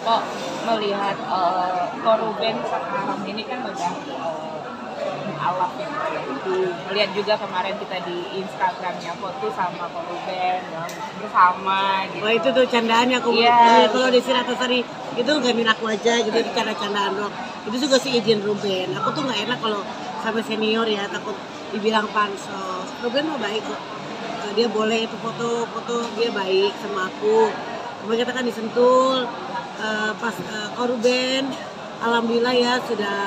kok melihat Koruben sekarang ini kan udah alap ya. Melihat juga kemarin kita di Instagramnya foto sama Koruben yang bersama gitu. Wah itu tuh candaannya aku. Iya. Kalau di Siratasari itu gamin aku aja gitu, itu canda-candaan doang. Itu juga sih izin Ruben. Aku tuh nggak enak kalau sampai senior ya, takut dibilang pansos. Ruben mah baik kok. Dia boleh itu foto-foto, dia baik sama aku. Cuma kita kan disentul pas Koruben, alhamdulillah ya sudah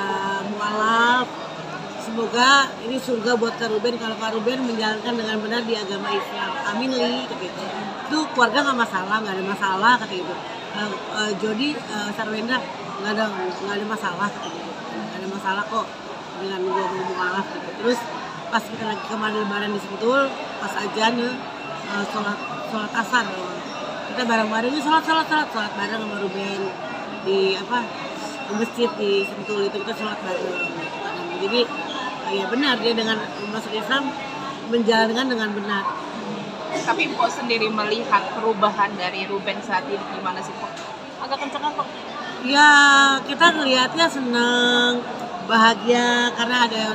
mualaf. Semoga ini surga buat Karuben kalau Karuben menjalankan dengan benar di agama Islam. Amin li, gitu. Itu keluarga nggak masalah, nggak ada masalah kata gitu. Jody Sarwenda nggak ada masalah kata gitu. Nggak ada masalah kok dengan gue mau mualaf gitu. Terus pas kita lagi kemarin lebaran di Sentul, pas ajan sholat asar, kita bareng-bareng sholat bareng sama Ruben di di masjid di Sentul itu kita sholat bareng. Jadi ya benar dia dengan masuk Islam menjalankan dengan benar. Tapi Mpok sendiri melihat perubahan dari Ruben saat ini gimana sih Mpok? Agak kenceng kok. Ya kita ngelihatnya seneng, bahagia karena ada yang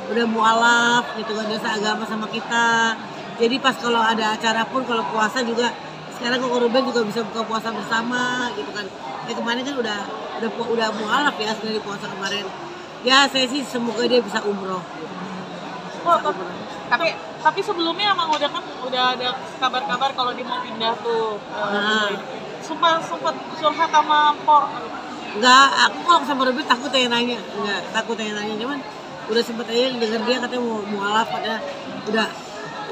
udah mualaf gitu kan, dia seagama sama kita. Jadi pas kalau ada acara pun kalau puasa juga sekarang kok Ruben juga bisa buka puasa bersama gitu kan. Ya kemarin kan udah mualaf ya dari puasa kemarin. Ya saya sih semoga dia bisa umroh. Oh, tapi sebelumnya emang udah ada kabar-kabar kalau dia mau pindah tuh. Sumpah curhat sama Mpok. Enggak, aku kalau sama Ruben takut ya nanya. Enggak, takut ya nanya, cuman udah sempet aja denger dia katanya mau mualaf, padahal udah.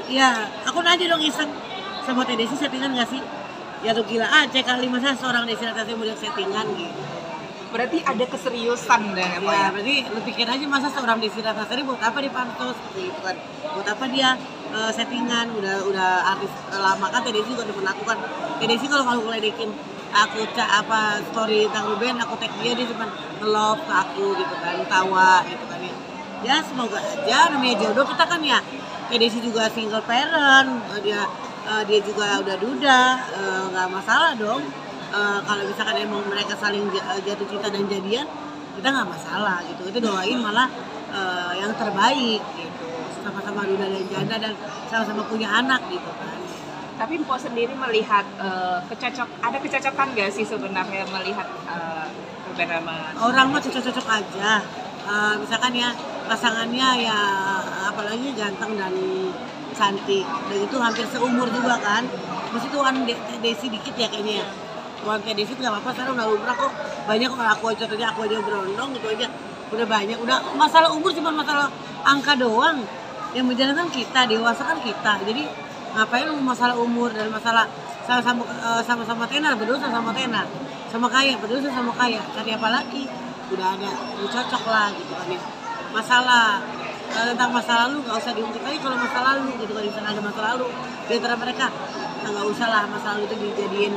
Ya, aku nanya dong iseng sama Teh Desi settingan nggak sih? Ya tuh gila aja kali masa seorang Desi Ratnasari mau settingan gitu. Berarti ada keseriusan deh ya, berarti lu pikir aja masa seorang Desi Ratnasari buat apa dipantos gitu kan? Buat apa dia settingan udah artis lama kan. Teh Desi juga udah melakukan. Teh Desi kalau ngeledekin aku story tentang Ruben, aku tag dia cuma nge-love ke aku gitu kan, tawa gitu kan ya. Ya semoga aja namanya jodoh kita kan ya. Teh Desi juga single parent, dia juga udah duda, nggak masalah dong. Kalau misalkan emang mereka saling jatuh cinta dan jadian, kita nggak masalah gitu. Itu doain malah yang terbaik gitu, sama-sama duda dan janda dan sama-sama punya anak gitu kan. Tapi Mpok sendiri melihat ada kecocokan nggak sih sebenarnya melihat Ruben sama orang mah cocok-cocok aja. Misalkan ya pasangannya ya apalagi ganteng dan cantik, dan itu hampir seumur juga kan. Masih tuan Desi dikit ya kayaknya ya. Tuan Desi nggak apa-apa, sekarang udah umrah kok. Banyak kok aku aja berondong gitu aja. Udah banyak, udah masalah umur cuma masalah angka doang. Yang menjalankan kita, dewasa kan kita. Jadi ngapain masalah umur dan masalah sama-sama tenar, berdosa sama tenar, sama kaya, berdosa sama kaya. Cari apa lagi? Udah cocok lah gitu kan ya. Masalah tentang masa lalu nggak usah diungkit lagi. Kalau masa lalu gitu kan, misalnya ada masa lalu di antara mereka, nggak usah lah masa lalu itu dijadiin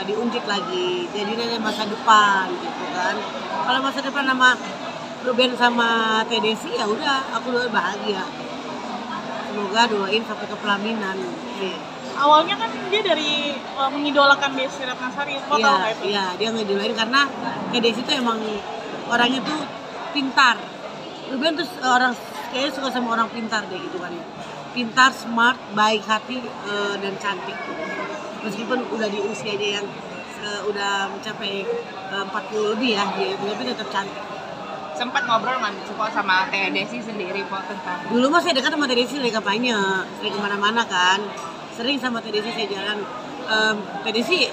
diungkit lagi, jadinya masa depan gitu kan. Kalau masa depan sama Ruben sama Teh Desi ya udah, aku doain bahagia, semoga doain sampai ke pelaminan. Awalnya kan dia dari mengidolakan Desi Ratnasari, kok tahu nggak itu? Iya, dia ngidolain karena Teh Desi tuh emang orangnya tuh pintar. Ruben tuh orang kayaknya suka sama orang pintar deh gitu kan ya. Pintar, smart, baik hati dan cantik. Meskipun udah di usianya yang udah mencapai 40 lebih ya, dia tapi tetap cantik. Sempat ngobrol nggak sama Teh Desi sendiri Pok tentang? Dulu mah saya dekat sama Teh Desi dari kampanye, sering kemana-mana kan. Sering sama Teh Desi saya jalan. Teh Desi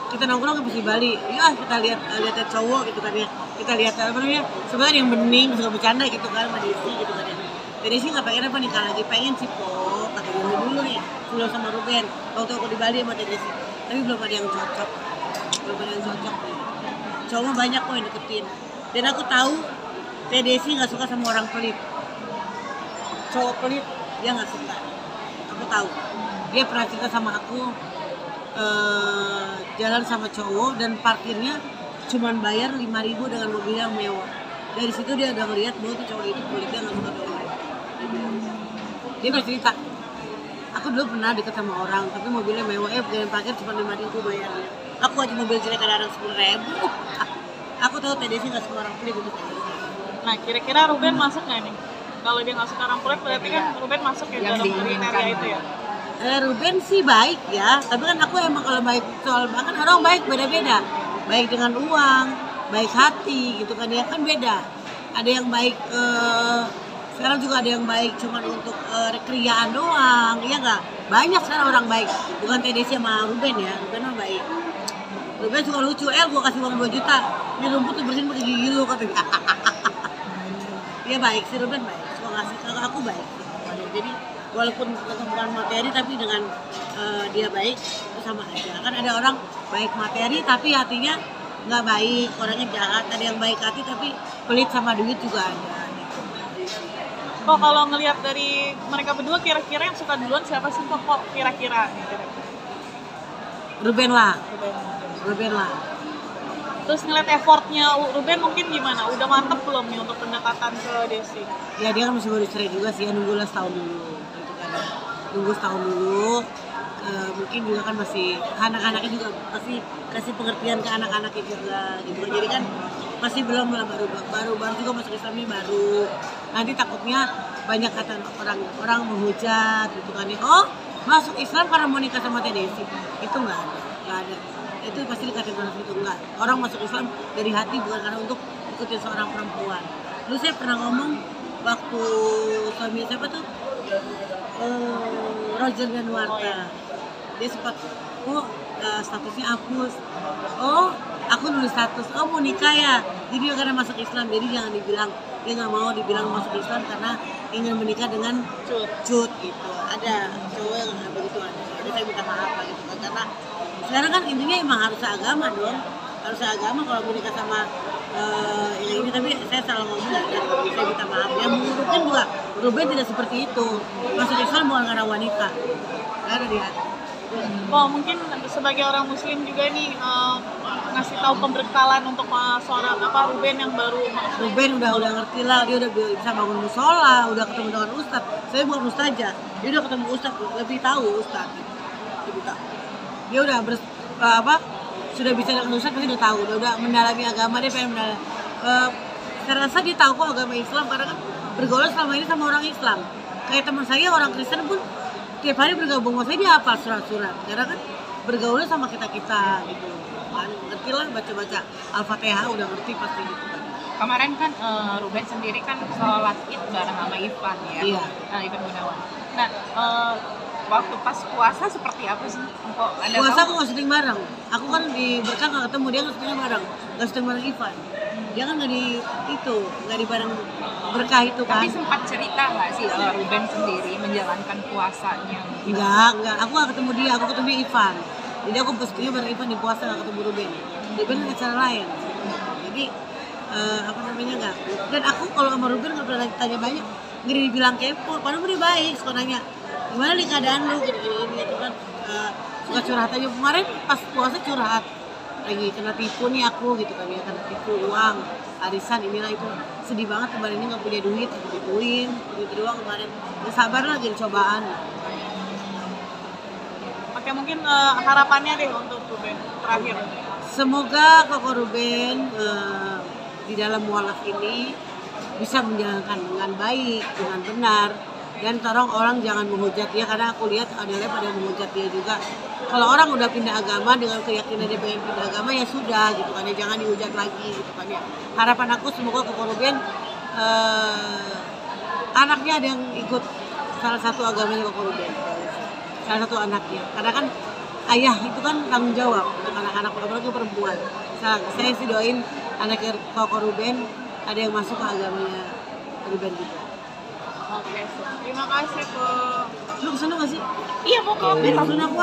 kita nongkrong ke Bali, ya kita lihat cowok gitu kan ya. Kita lihat apa namanya, sebenarnya yang bening, suka bercanda gitu kan sama Desi gitu kan ya. Teh Desi nggak pengen apa nikah lagi, pengen sih Pok, kata dia dulu nih, sebelum sama Ruben. Waktu aku di Bali sama Teh Desi, tapi belum ada yang cocok, Cowok banyak kok yang deketin, dan aku tahu Teh Desi nggak suka sama orang pelit. Cowok pelit dia nggak suka. Aku tahu. Dia pernah cerita sama aku jalan sama cowok dan parkirnya cuman bayar 5.000 dengan mobil yang mewah. Dari situ dia udah ngeliat bahwa tuh cowok itu pelit, dia nggak suka sama orang. Dia bercerita, aku dulu pernah deket sama orang tapi mobilnya mewah, jalan parkir cuma 5.000 bayarnya. Aku aja mobil jelek kadang-kadang 10.000. Aku tahu TDC nggak semua orang pelit gitu. Nah, kira-kira Ruben masuk nggak nih? Kalau dia nggak suka orang pelit, berarti kan Ruben masuk ya Yang dalam diinginkan. kriteria itu ya. Ruben sih baik ya, tapi kan aku emang kalau baik soal bahkan orang baik beda-beda. Baik dengan uang, baik hati gitu kan ya kan beda. Ada yang baik sekarang juga ada yang baik cuma untuk rekreaan doang, ya nggak? Banyak sekarang orang baik, bukan TDC sama Ruben ya, Ruben mah baik. Ruben suka lucu, gua kasih uang 2 juta, ini rumput tuh bersihin pakai gigi lu katanya. Dia baik, si Ruben baik, suka ngasih, kalau aku baik. Jadi walaupun bukan materi tapi dengan dia baik itu sama aja. Kan ada orang baik materi tapi hatinya nggak baik, orangnya jahat. Ada yang baik hati tapi pelit sama duit juga ada. Kok kalau ngelihat dari mereka berdua, kira-kira yang suka duluan siapa sih kok kira-kira nih kira-kira? Ruben lah, Ruben. Ruben lah. Terus ngeliat effortnya Ruben mungkin gimana? Udah mantep belum nih untuk pendekatan ke Desi? Ya dia kan masih baru cerai juga sih, ya nunggu lah setahun dulu. Gitu kan. Nunggu setahun dulu. Mungkin juga kan masih anak-anaknya juga pasti kasih pengertian ke anak-anaknya juga gitu. Jadi kan masih belum lah baru juga masuk Islamnya baru. Nanti takutnya banyak kata orang menghujat gitu kan ya. Oh, masuk Islam karena mau nikah sama TDC. Itu nggak ada. Itu pasti dikatain orang itu enggak. Orang masuk Islam dari hati bukan karena untuk ikutin seorang perempuan. Dulu saya pernah ngomong waktu suami siapa tuh? Roger Danuarta. Dia sempat statusnya hapus. Oh, aku nulis status. Oh, mau nikah ya. Jadi dia karena masuk Islam. Jadi jangan dibilang dia nggak mau dibilang masuk Islam karena ingin menikah dengan cut gitu. Ada cowok yang begitu ada. Jadi saya minta maaf lah gitu kan karena sekarang kan intinya emang harus seagama dong, harus seagama kalau mau nikah sama ini. Tapi saya salah ngomong ya, saya minta maaf ya. Mungkin juga Ruben tidak seperti itu, masuk Islam bukan karena wanita, nggak ada di hati. Oh, mungkin sebagai orang Muslim juga nih ngasih tahu pemberkalan untuk seorang Ruben yang baru masuk. Ruben udah ngerti lah, dia udah bisa bangun musola, udah ketemu dengan ustadz. Saya bukan ustazah, dia udah ketemu ustadz, lebih tahu ustadz, lebih tahu. Dia udah sudah bisa dengan ustadz, pasti udah tahu, udah mendalami agama, dia pengen mendalami. Saya rasa dia tahu kok agama Islam karena kan bergaul selama ini sama orang Islam. Kayak teman saya orang Kristen pun tiap hari bergabung sama saya, dia hafal surat-surat karena kan bergaulnya sama kita gitu kan, ngerti lah baca-baca Al-Fatihah udah ngerti pasti gitu kan. Kemarin kan Ruben sendiri kan sholat Id bareng sama Ivan ya. Iya. Nah, Ivan Gunawan. Nah, waktu pas puasa seperti apa sih? Kok Anda Puasa tahu? aku nggak syuting bareng, aku kan di Berkah nggak ketemu, dia nggak syuting bareng, nggak syuting bareng Ivan. Dia kan nggak di bareng Berkah itu kan. Tapi sempat cerita nggak sih Ruben sendiri menjalankan puasanya? Enggak, aku gak ketemu dia, aku ketemu Ivan. Jadi aku posisinya bareng Ivan di puasa, gak ketemu Ruben. Ruben ada acara lain. Jadi enggak. Dan aku kalau sama Ruben gak pernah tanya banyak, nggak dibilang kepo, padahal dia baik, suka nanya gimana nih keadaan lu, gini gitu kan. Suka curhat aja, kemarin pas puasa curhat lagi kena tipu nih aku gitu kan ya, kena tipu uang, arisan inilah itu, sedih banget kemarin ini nggak punya duit, ditipuin duit doang kemarin. Ya sabar lah, jadi cobaan. Oke, mungkin harapannya deh untuk Ruben terakhir. Semoga Koko Ruben di dalam mualaf ini bisa menjalankan dengan baik, dengan benar, dan tolong orang jangan menghujat dia karena aku lihat ada pada menghujat dia juga. Kalau orang udah pindah agama dengan keyakinan dia pengen pindah agama ya sudah gitu kan ya, jangan dihujat lagi gitu kan ya. Harapan aku semoga Koko Ruben anaknya ada yang ikut salah satu agamanya Koko Ruben, salah satu anaknya, karena kan ayah itu kan tanggung jawab untuk anak-anak, apalagi perempuan. Saya sih doain anaknya Koko Ruben ada yang masuk ke agamanya Ruben juga. Oke, terima kasih kok. Lu kesana gak sih? Iya, mau kopi. Langsung aku